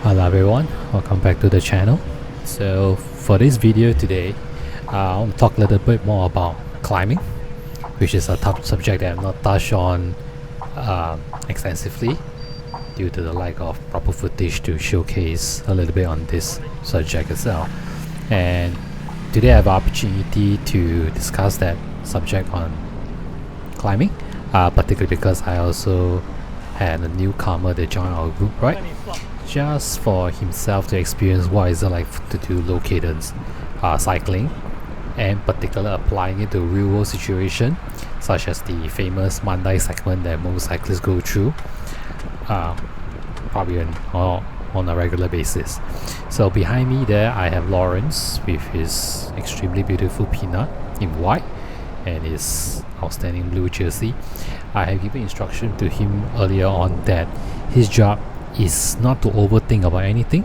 Hello everyone, welcome back to the channel. So for this video today, I want to talk a little bit more about climbing, which is a tough subject that I've not touched on extensively due to the lack of proper footage to showcase a little bit on this subject itself. And today I have an opportunity to discuss that subject on climbing, particularly because I also had a newcomer that joined our group, right? Just for himself to experience what is it like to do low cadence cycling, and particularly applying it to real world situation such as the famous Mandai segment that most cyclists go through probably on a regular basis. So behind me there I have Lawrence with his extremely beautiful peanut in white and his outstanding blue jersey. I have given instruction to him earlier on that his job is not to overthink about anything.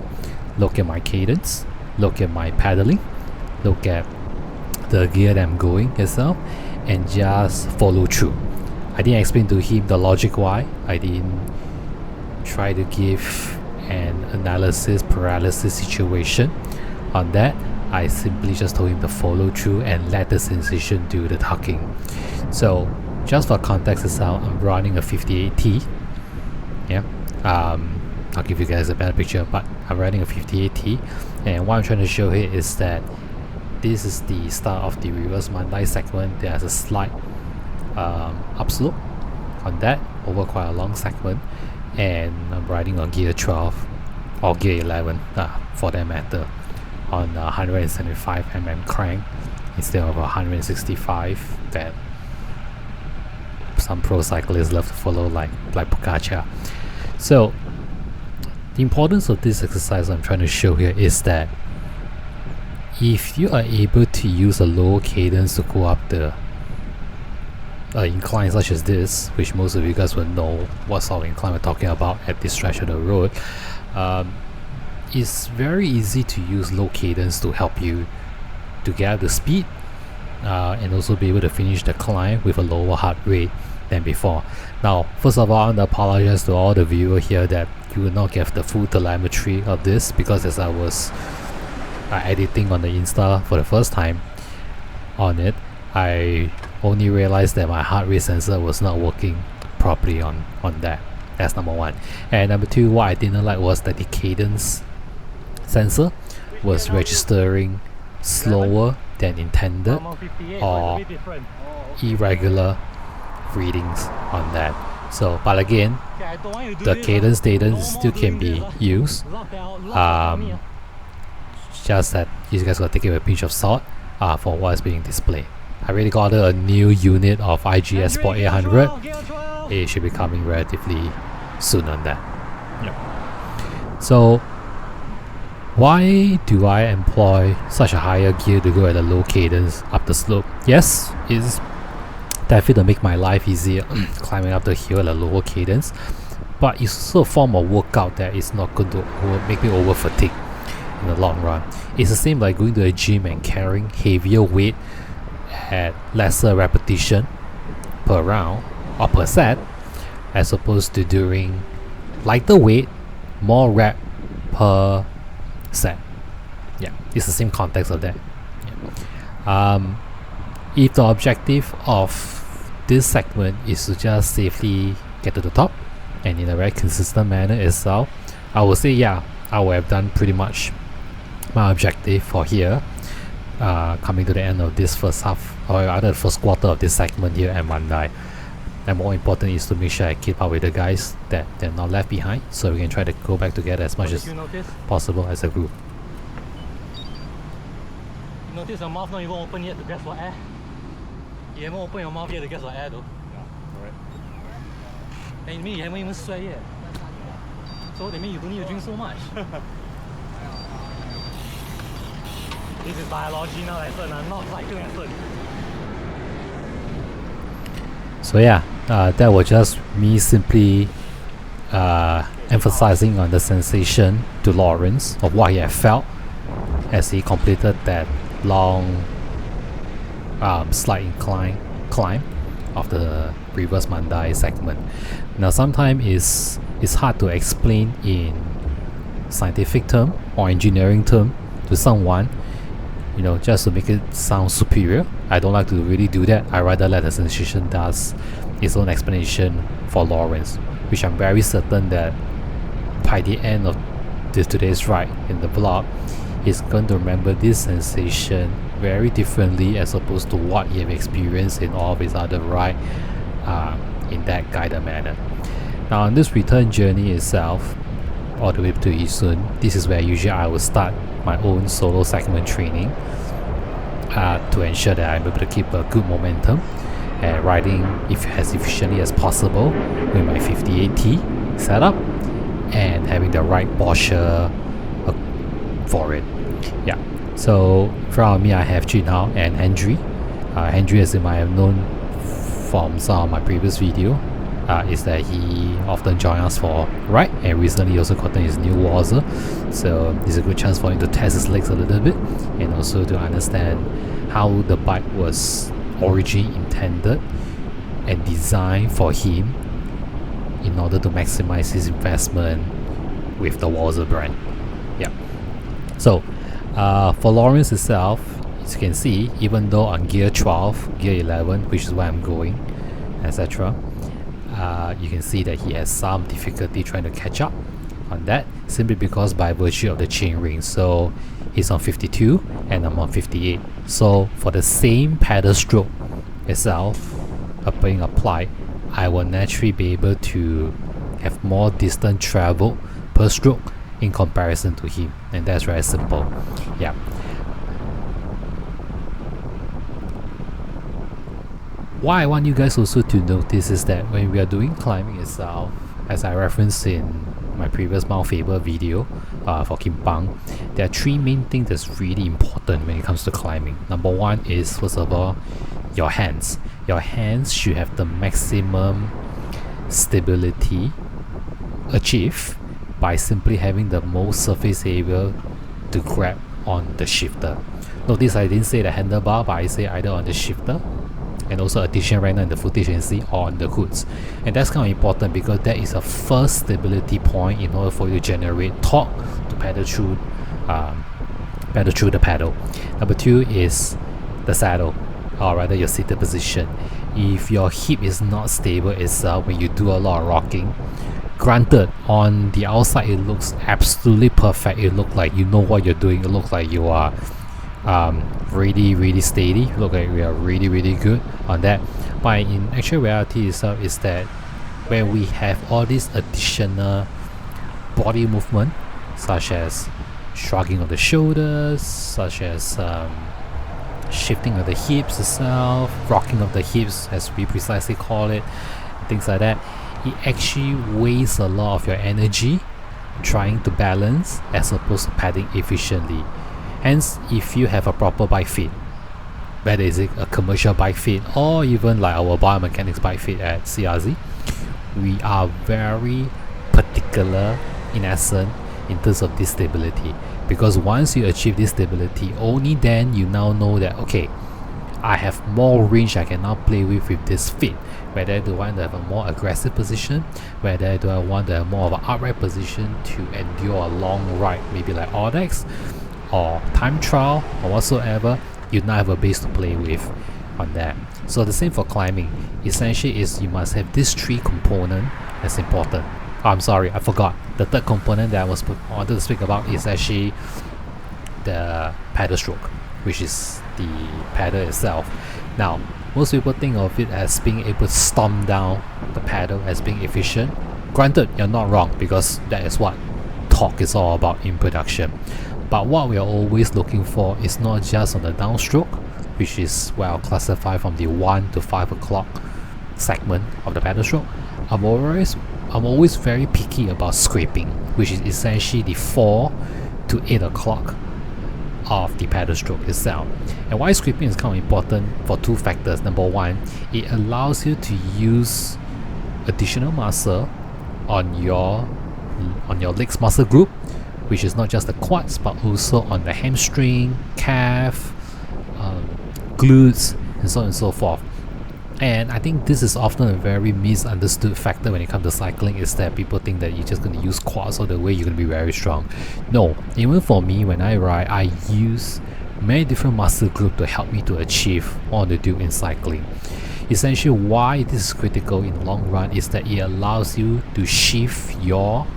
Look at my cadence, look at my pedaling, look at the gear that I'm going itself, and just follow through. I didn't explain to him the logic why. I didn't try to give an analysis paralysis situation on that. I simply just told him to follow through and let the sensation do the talking. So just for context itself, I'm running a 58T. Yeah. I'll give you guys a better picture, but I'm riding a 58T, and what I'm trying to show here is that this is the start of the reverse Mandai segment. There's a slight upslope on that over quite a long segment, and I'm riding on gear 12 or gear 11 for that matter, on 175mm crank instead of 165 that some pro cyclists love to follow, like Pogacar. So the importance of this exercise I'm trying to show here is that if you are able to use a lower cadence to go up the incline such as this, which most of you guys will know what sort of incline we're talking about at this stretch of the road, it's very easy to use low cadence to help you to get the speed and also be able to finish the climb with a lower heart rate than before. Now, first of all, I want to apologize to all the viewers here that you will not get the full telemetry of this, because as I was editing on the Insta for the first time on it, I only realized that my heart rate sensor was not working properly on that. That's number one. And number two, what I didn't like was that the cadence sensor was registering slower than intended or irregular readings on that. So, but again, the cadence data still can be used. Just that you guys gotta take it with a pinch of salt for what is being displayed. I really got a new unit of IGS Sport 800. It should be coming relatively soon on that. Yep. So, why do I employ such a higher gear to go at a low cadence up the slope? Yes, it's definitely to make my life easier climbing up the hill at a lower cadence, but it's also a form of workout that is not going to make me over fatigue in the long run. It's the same like going to a gym and carrying heavier weight at lesser repetition per round or per set, as opposed to doing lighter weight, more rep per set. Yeah, it's the same context of that. Yeah. If the objective of this segment is to just safely get to the top and in a very consistent manner itself, I would say yeah, I would have done pretty much my objective for here, coming to the end of this first half, or rather the first quarter of this segment here at Mandai. And more important is to make sure I keep up with the guys, that they're not left behind, so we can try to go back together as much as possible as a group. You notice your mouth not even open yet to gasp for air? You haven't opened your mouth yet to gasp for air though. Yeah, correct. And you mean you haven't even sweat yet. So that means you don't need to drink so much. This is biology now lesson, not cycling lesson. So yeah, that was just me simply emphasizing on the sensation to Lawrence of what he had felt as he completed that long slight incline climb of the reverse Mandai segment. Now sometimes it's hard to explain in scientific term or engineering term to someone, you know, just to make it sound superior. I don't like to really do that. I rather let the sensation does its own explanation for Lawrence, which I'm very certain that by the end of today's ride in the vlog, he's going to remember this sensation very differently as opposed to what he have experienced in all of his other ride in that guided manner. Now on this return journey itself, all the way to Yisun, this is where usually I will start my own solo segment training to ensure that I'm able to keep a good momentum and riding as efficiently as possible with my 58T setup and having the right posture for it. Yeah, so in front of me I have Junhao and Hendry. Hendry, as you might have known from some of my previous video, is that he often joins us for a ride, and recently he also gotten his new Walser, so it's a good chance for him to test his legs a little bit and also to understand how the bike was originally intended and designed for him in order to maximize his investment with the Walser brand. Yeah. So for Lawrence itself, as you can see, even though on gear 12, gear 11, which is where I'm going, etc., you can see that he has some difficulty trying to catch up on that, simply because by virtue of the chainring. So he's on 52 and I'm on 58. So for the same pedal stroke itself being applied, I will naturally be able to have more distance traveled per stroke in comparison to him, and that's very simple. Yeah. What I want you guys also to notice is that when we are doing climbing itself, as I referenced in my previous Mount Faber video for Kimpang, there are three main things that's really important when it comes to climbing. Number one is, first of all, your hands. Your hands should have the maximum stability achieved by simply having the most surface area to grab on the shifter. Notice I didn't say the handlebar, but I say either on the shifter, and also addition right now in the footage you can see on the hoods. And that's kind of important because that is a first stability point in order for you to generate torque to pedal through the pedal. Number two is the saddle, or rather your seated position. If your hip is not stable itself when you do a lot of rocking, granted on the outside it looks absolutely perfect, it looks like you know what you're doing, it looks like you are really steady, look like we are really good on that, but in actual reality itself is that when we have all these additional body movement, such as shrugging of the shoulders, such as shifting of the hips itself, rocking of the hips as we precisely call it, things like that, it actually wastes a lot of your energy trying to balance as opposed to padding efficiently. Hence, if you have a proper bike fit, whether it's a commercial bike fit or even like our biomechanics bike fit at CRZ, we are very particular in essence in terms of this stability, because once you achieve this stability, only then you now know that okay, I have more range I can now play with this fit. Whether do I want to have a more aggressive position, whether do I want to have more of an upright position to endure a long ride, maybe like Audex or time trial or whatsoever, you now have a base to play with on that. So the same for climbing. Essentially is you must have these three components that's important. Oh, I'm sorry, I forgot. The third component that I wanted to speak about is actually the pedal stroke, which is the pedal itself. Now, most people think of it as being able to stomp down the pedal as being efficient. Granted, you're not wrong, because that is what torque is all about in production. But what we are always looking for is not just on the downstroke, which is well classified from the 1 to 5 o'clock segment of the pedal stroke. I'm always very picky about scraping, which is essentially the 4 to 8 o'clock of the pedal stroke itself. And why scraping is kind of important for two factors. Number one, it allows you to use additional muscle on your legs muscle group, which is not just the quads but also on the hamstring, calf, glutes, and so on and so forth. And I think this is often a very misunderstood factor when it comes to cycling, is that people think that you're just going to use quads or the way you're going to be very strong. No, even for me, when I ride, I use many different muscle groups to help me to achieve what I want to do in cycling. Essentially, why this is critical in the long run is that it allows you to shift your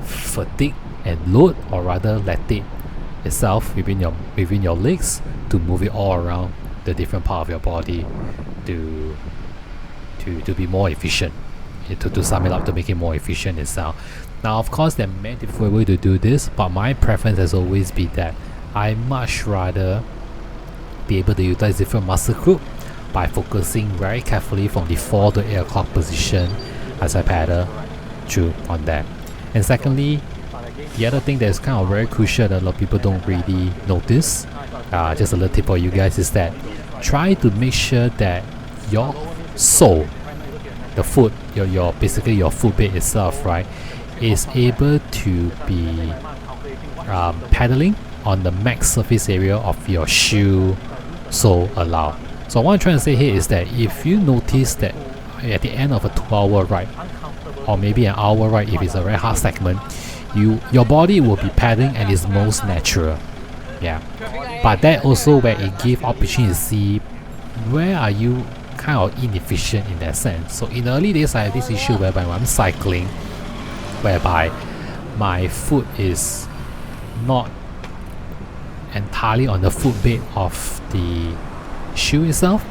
fatigue and load, or rather lactate itself within your legs, to move it all around the different part of your body to be more efficient, to sum it up, to make it more efficient itself. Now of course there are many different ways to do this, but my preference has always been that I much rather be able to utilize different muscle group by focusing very carefully from the 4 to 8 o'clock position as I pedal through on that. And secondly, the other thing that is kind of very crucial that a lot of people don't really notice, just a little tip for you guys, is that try to make sure that your sole, the foot, your basically your foot bed itself, right, is able to be pedaling on the max surface area of your shoe sole allowed. So what I'm trying to say here is that if you notice that at the end of a 2-hour ride, or maybe an hour ride if it's a very hard segment, your body will be pedaling and it's most natural. Yeah, but that also where it gives opportunity to see where are you kind of inefficient in that sense. So in the early days I had this issue whereby when I'm cycling, whereby my foot is not entirely on the footbed of the shoe itself,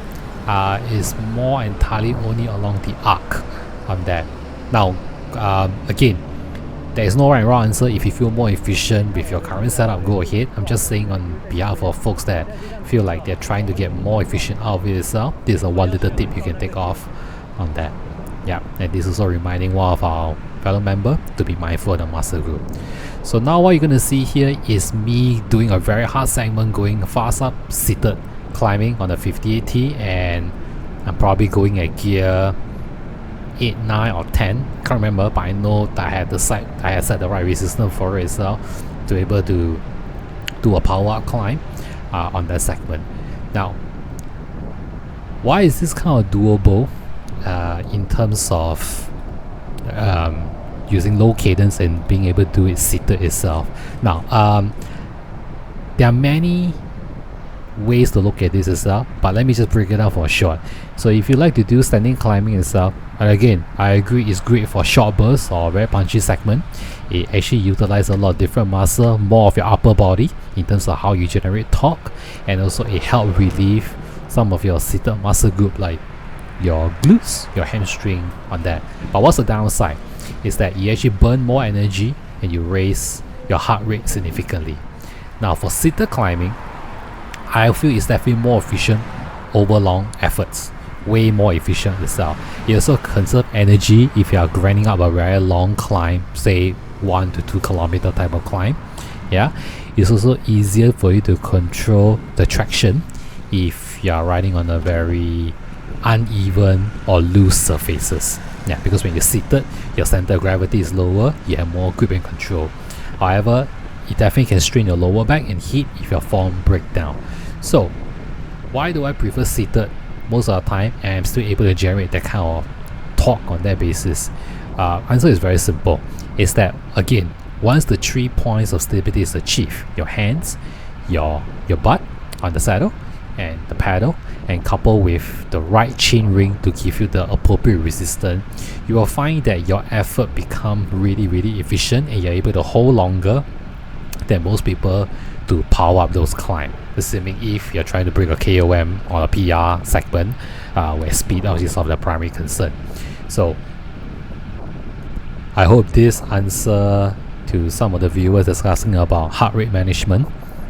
is more entirely only along the arc on that. Now again, there is no right and wrong answer. If you feel more efficient with your current setup, go ahead. I'm just saying on behalf of folks that feel like they're trying to get more efficient out of it itself, this is a one little tip you can take off on that. Yeah, and this is also reminding one of our fellow member to be mindful of the muscle group. So now what you're going to see here is me doing a very hard segment, going fast up, seated, climbing on the 58T, and I'm probably going at gear 8, 9 or 10, can't remember, but I know that I had set the right resistance for it itself to be able to do a power up climb on that segment. Now why is this kind of doable in terms of using low cadence and being able to do it seated itself? Now there are many ways to look at this itself, but let me just break it out for short. So if you like to do standing climbing itself, and again I agree it's great for short bursts or very punchy segment, it actually utilizes a lot of different muscle, more of your upper body in terms of how you generate torque, and also it helps relieve some of your seated muscle group like your glutes, your hamstring on that. But what's the downside is that you actually burn more energy and you raise your heart rate significantly. Now for seated climbing, I feel it's definitely more efficient over long efforts, way more efficient itself. It also conserves energy if you are grinding up a very long climb, say 1 to 2 kilometer type of climb. Yeah, it's also easier for you to control the traction if you are riding on a very uneven or loose surfaces. Yeah, because when you're seated, your center of gravity is lower, you have more grip and control. However, it definitely can strain your lower back and hit if your form breaks down. So why do I prefer seated most of the time and I'm still able to generate that kind of torque on that basis? Answer is very simple. Is that again, once the 3 points of stability is achieved, your hands, your butt on the saddle and the pedal, and coupled with the right chain ring to give you the appropriate resistance, you will find that your effort become really efficient and you're able to hold longer than most people to power up those climbs, assuming if you're trying to break a KOM or a PR segment where speed is of the primary concern. So I hope this answer to some of the viewers discussing about heart rate management,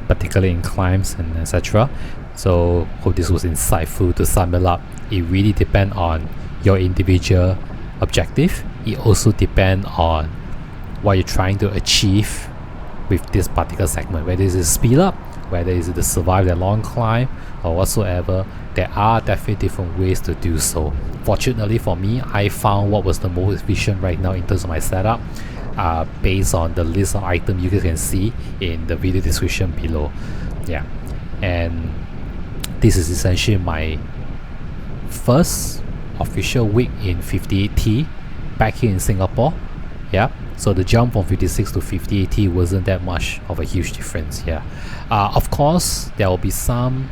particularly in climbs and etc. So hope this was insightful. To sum it up, it really depends on your individual objective. It also depends on what you're trying to achieve with this particular segment, whether it's speed up, whether it's to survive that long climb or whatsoever. There are definitely different ways to do so. Fortunately for me, I found what was the most efficient right now in terms of my setup, based on the list of items you guys can see in the video description below. Yeah, and this is essentially my first official week in 58T back here in Singapore. Yeah, so the jump from 56 to 58T wasn't that much of a huge difference. Yeah, of course there will be some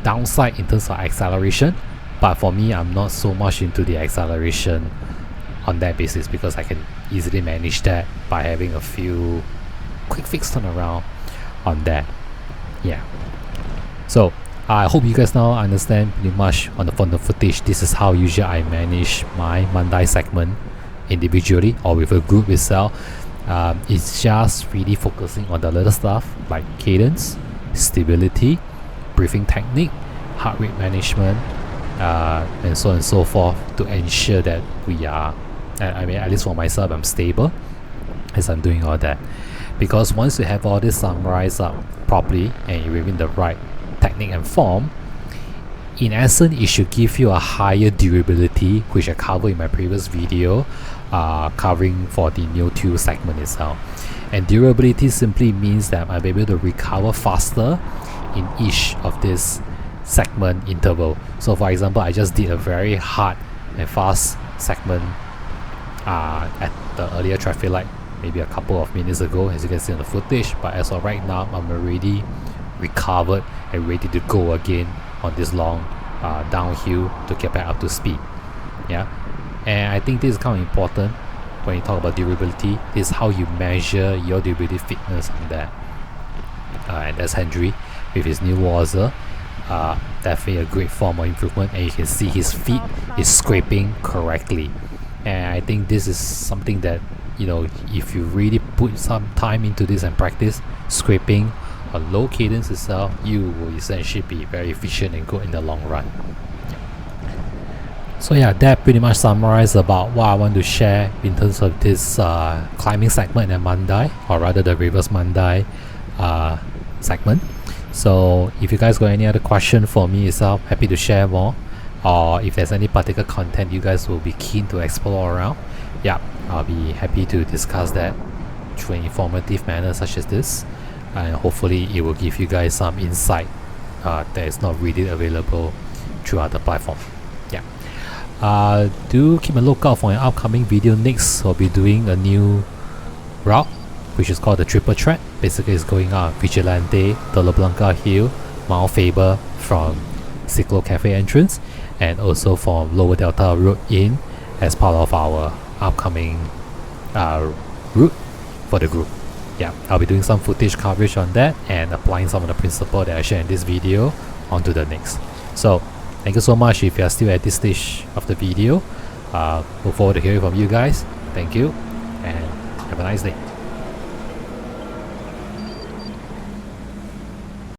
downside in terms of acceleration, but for me, I'm not so much into the acceleration on that basis because I can easily manage that by having a few quick fix turnaround on that. Yeah, so I hope you guys now understand pretty much from the footage. This is how usually I manage my Mandai segment individually or with a group itself. It's just really focusing on the little stuff like cadence, stability, breathing technique, heart rate management, and so on and so forth, to ensure that we are, I mean, at least for myself, I'm stable as I'm doing all that. Because once you have all this summarized up properly and you're within the right technique and form, in essence it should give you a higher durability, which I covered in my previous video covering for the Neo 2 segment itself. And durability simply means that I'm able to recover faster in each of this segment interval. So for example, I just did a very hard and fast segment at the earlier traffic light maybe a couple of minutes ago, as you can see on the footage, but as of right now I'm already recovered and ready to go again on this long downhill to get back up to speed. Yeah, and I think this is kind of important when you talk about durability. This is how you measure your durability fitness on that. And that's Henry with his new Walser. Definitely a great form of improvement, and you can see his feet is scraping correctly. And I think this is something that, you know, if you really put some time into this and practice scraping a low cadence itself, you will essentially be very efficient and good in the long run. So yeah, that pretty much summarizes about what I want to share in terms of this climbing segment and Mandai, or rather the reverse Mandai segment. So if you guys got any other question for me itself, happy to share more, or if there's any particular content you guys will be keen to explore around, yeah, I'll be happy to discuss that through an informative manner such as this, and hopefully it will give you guys some insight that is not really available through other platforms. Yeah, do keep a lookout for an upcoming video. Next we'll be doing a new route which is called the triple thread. Basically it's going up Vigilante, Torreblanca Hill, Mount Faber from Ciclo Cafe entrance, and also from Lower Delta Road in as part of our upcoming route for the group. Yeah, I'll be doing some footage coverage on that and applying some of the principles that I share in this video onto the next. So thank you so much if you are still at this stage of the video. Look forward to hearing from you guys. Thank you and have a nice day.